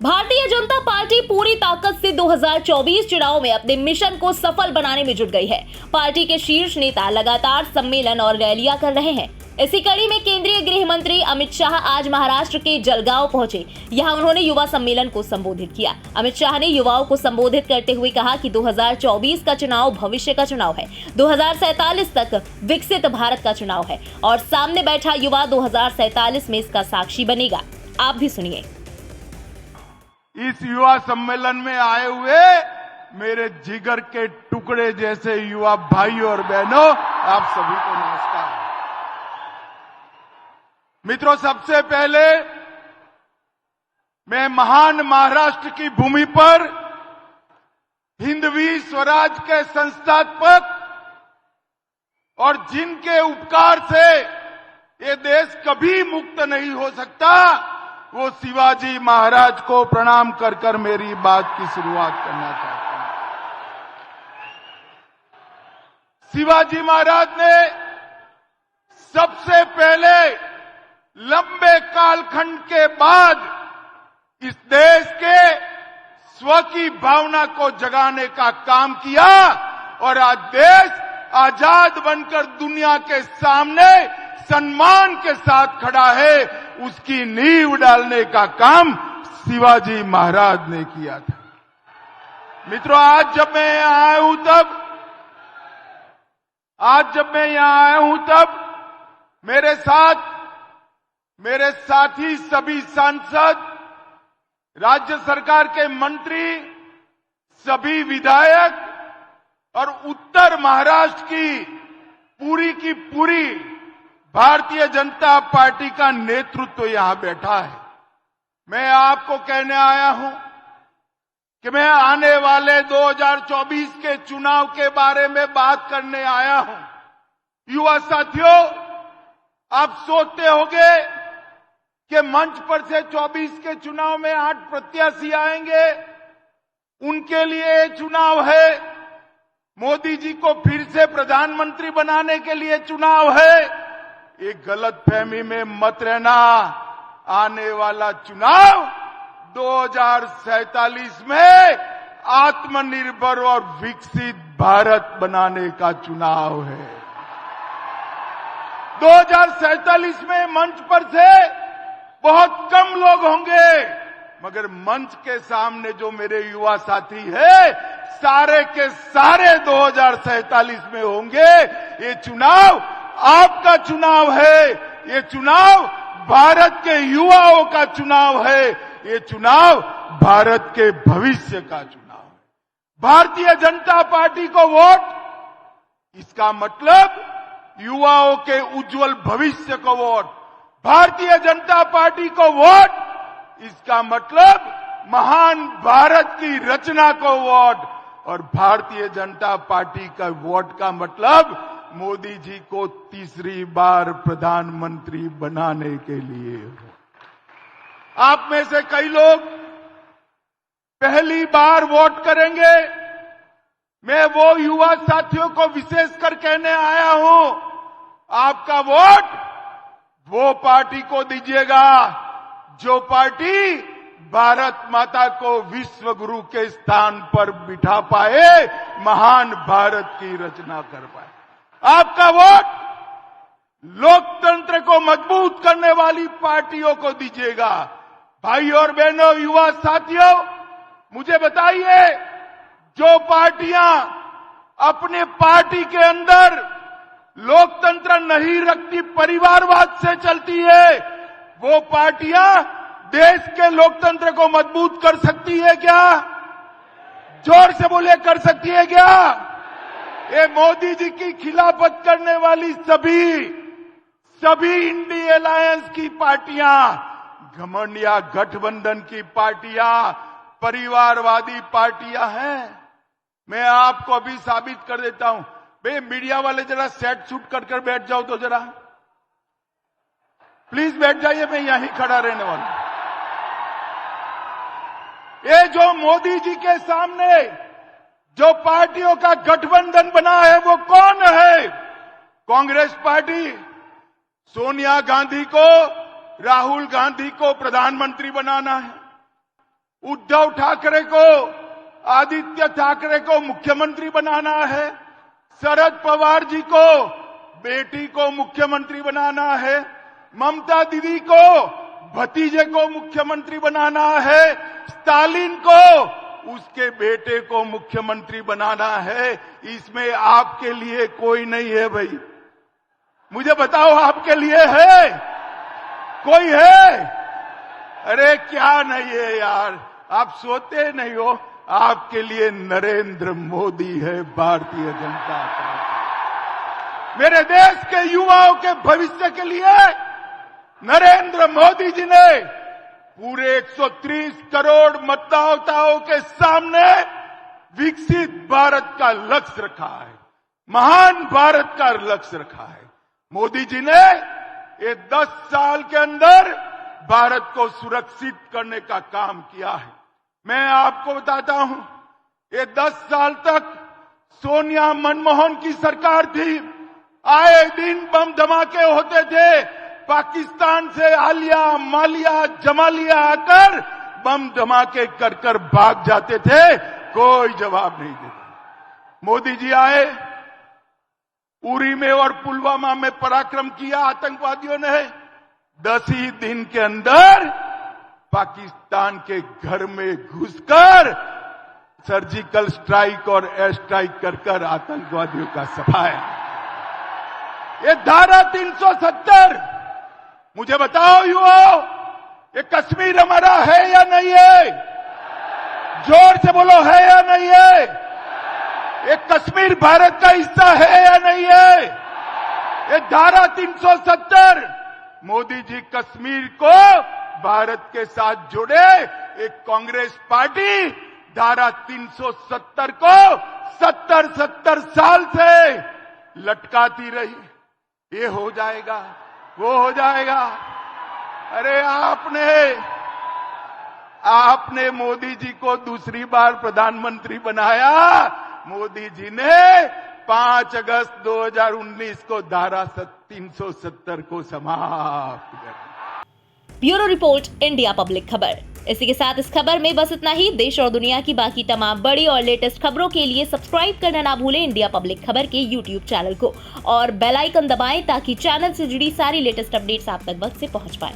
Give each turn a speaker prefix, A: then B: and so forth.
A: Bharatiya Janata party पूरी ताकत से 2024 चुनाव में अपने मिशन को सफल बनाने में जुट गई है। पार्टी के शीर्ष नेता लगातार सम्मेलन और रैलियां कर रहे हैं। इसी कड़ी में केंद्रीय गृह मंत्री अमित शाह आज महाराष्ट्र के जलगांव पहुंचे। यहां उन्होंने युवा सम्मेलन को संबोधित किया। अमित शाह ने युवाओं को संबोधित करते हुए कहा कि 2024 का चुनाव भविष्य का चुनाव है। 2047 तक विकसित भारत का चुनाव है और सामने बैठा युवा 2047 में इसका साक्षी बनेगा। आप भी सुनिए।
B: इस युवा सम्मेलन में आए हुए मेरे जिगर के टुकड़े जैसे युवा भाइयों और बहनों, आप सभी को नमस्कार। मित्रों, सबसे पहले मैं महान महाराष्ट्र की भूमि पर हिंदवी स्वराज के संस्थापक और जिनके उपकार से ये देश कभी मुक्त नहीं हो सकता, वो शिवाजी महाराज को प्रणाम कर कर मेरी बात की शुरुआत करना चाहता हूं। शिवाजी महाराज ने सबसे पहले लंबे कालखंड के बाद इस देश के स्व की भावना को जगाने का काम किया और आज देश आजाद बनकर दुनिया के सामने सम्मान के साथ खड़ा है। उसकी नींव डालने का काम शिवाजी महाराज ने किया था। मित्रों, आज जब मैं यहां आया हूं तब मेरे साथी सभी सांसद, राज्य सरकार के मंत्री, सभी विधायक और उत्तर महाराष्ट्र की पूरी भारतीय जनता पार्टी का नेतृत्व यहां बैठा है। मैं आपको कहने आया हूं कि मैं आने वाले 2024 के चुनाव के बारे में बात करने आया हूं। युवा साथियों, आप सोचते होंगे कि मंच पर से 24 के चुनाव में 8 प्रत्याशी आएंगे, उनके लिए चुनाव है, मोदी जी को फिर से प्रधानमंत्री बनाने के लिए चुनाव है। एक गलतफहमी में मत रहना। आने वाला चुनाव 2047 में आत्मनिर्भर और विकसित भारत बनाने का चुनाव है। 2047 में मंच पर से बहुत कम लोग होंगे, मगर मंच के सामने जो मेरे युवा साथी है, सारे के सारे 2047 में होंगे। ये चुनाव आपका चुनाव है, ये चुनाव भारत के युवाओं का चुनाव है, ये चुनाव भारत के भविष्य का चुनाव है। भारतीय जनता पार्टी को वोट, इसका मतलब युवाओं के उज्जवल भविष्य को वोट। भारतीय जनता पार्टी को वोट, इसका मतलब महान भारत की रचना को वोट। और भारतीय जनता पार्टी का वोट का मतलब मोदी जी को तीसरी बार प्रधानमंत्री बनाने के लिए हो। आप में से कई लोग पहली बार वोट करेंगे। मैं वो युवा साथियों को विशेषकर कहने आया हूं, आपका वोट वो पार्टी को दीजिएगा जो पार्टी भारत माता को विश्व गुरु के स्थान पर बिठा पाए, महान भारत की रचना कर पाए। आपका वोट लोकतंत्र को मजबूत करने वाली पार्टियों को दीजिएगा। भाइयों और बहनों, युवा साथियों, मुझे बताइए, जो पार्टियां अपने पार्टी के अंदर लोकतंत्र नहीं रखती, परिवारवाद से चलती है, वो पार्टियां देश के लोकतंत्र को मजबूत कर सकती है क्या? जोर से बोले, कर सकती है क्या? ये मोदी जी की खिलाफत करने वाली सभी इंडी अलायंस की पार्टियां, घमंड या गठबंधन की पार्टियां, परिवारवादी पार्टियां हैं। मैं आपको अभी साबित कर देता हूं। बे मीडिया वाले जरा सेट सूट कर बैठ जाओ तो जरा प्लीज बैठ जाइए, मैं यहीं खड़ा रहने वाला हूं। ये जो मोदी जी के सामने जो पार्टियों का गठबंधन बना है, वो कौन है? कांग्रेस पार्टी सोनिया गांधी को, राहुल गांधी को प्रधानमंत्री बनाना है। उद्धव ठाकरे को, आदित्य ठाकरे को मुख्यमंत्री बनाना है, शरद पवार जी को बेटी को मुख्यमंत्री बनाना है, ममता दीदी को भतीजे को मुख्यमंत्री बनाना है, स्टालिन को उसके बेटे को मुख्यमंत्री बनाना है। इसमें आपके लिए कोई नहीं है भाई। मुझे बताओ, आपके लिए है? कोई है? अरे क्या नहीं है यार, आप सोते नहीं हो। आपके लिए नरेंद्र मोदी है, भारतीय जनता पार्टी। मेरे देश के युवाओं के भविष्य के लिए नरेंद्र मोदी जी ने पूरे 130 करोड़ मतदाताओं के सामने विकसित भारत का लक्ष्य रखा है, महान भारत का लक्ष्य रखा है। मोदी जी ने ये 10 साल के अंदर भारत को सुरक्षित करने का काम किया है। मैं आपको बताता हूं, ये 10 साल तक सोनिया मनमोहन की सरकार थी। आए दिन बम धमाके होते थे। पाकिस्तान से आलिया, मालिया, जमालिया आकर बम धमाके कर कर भाग जाते थे, कोई जवाब नहीं देता। मोदी जी आए, उरी में और पुलवामा में पराक्रम किया आतंकवादियों ने। 10 ही दिन के अंदर पाकिस्तान के घर में घुसकर सर्जिकल स्ट्राइक और एयर स्ट्राइक कर कर आतंकवादियों का सफाया। ये धारा 370, मुझे बताओ युवाओं, ये कश्मीर हमारा है या नहीं है? जोर से बोलो, है या नहीं है? ये कश्मीर भारत का हिस्सा है या नहीं है? ये धारा 370, मोदी जी कश्मीर को भारत के साथ जुड़े। एक कांग्रेस पार्टी धारा 370 को 70 साल से लटकाती रही। ये हो जाएगा, वो हो जाएगा। अरे आपने मोदी जी को दूसरी बार प्रधानमंत्री बनाया। मोदी जी ने 5 अगस्त 2019 को धारा 370 को समाप्त कर दिया।
A: ब्यूरो रिपोर्ट, इंडिया पब्लिक खबर। इसी के साथ इस खबर में बस इतना ही। देश और दुनिया की बाकी तमाम बड़ी और लेटेस्ट खबरों के लिए सब्सक्राइब करना ना भूलें इंडिया पब्लिक खबर के यूट्यूब चैनल को, और बेल आइकन दबाएं ताकि चैनल से जुड़ी सारी लेटेस्ट अपडेट्स आप तक वक्त से पहुंच पाएं।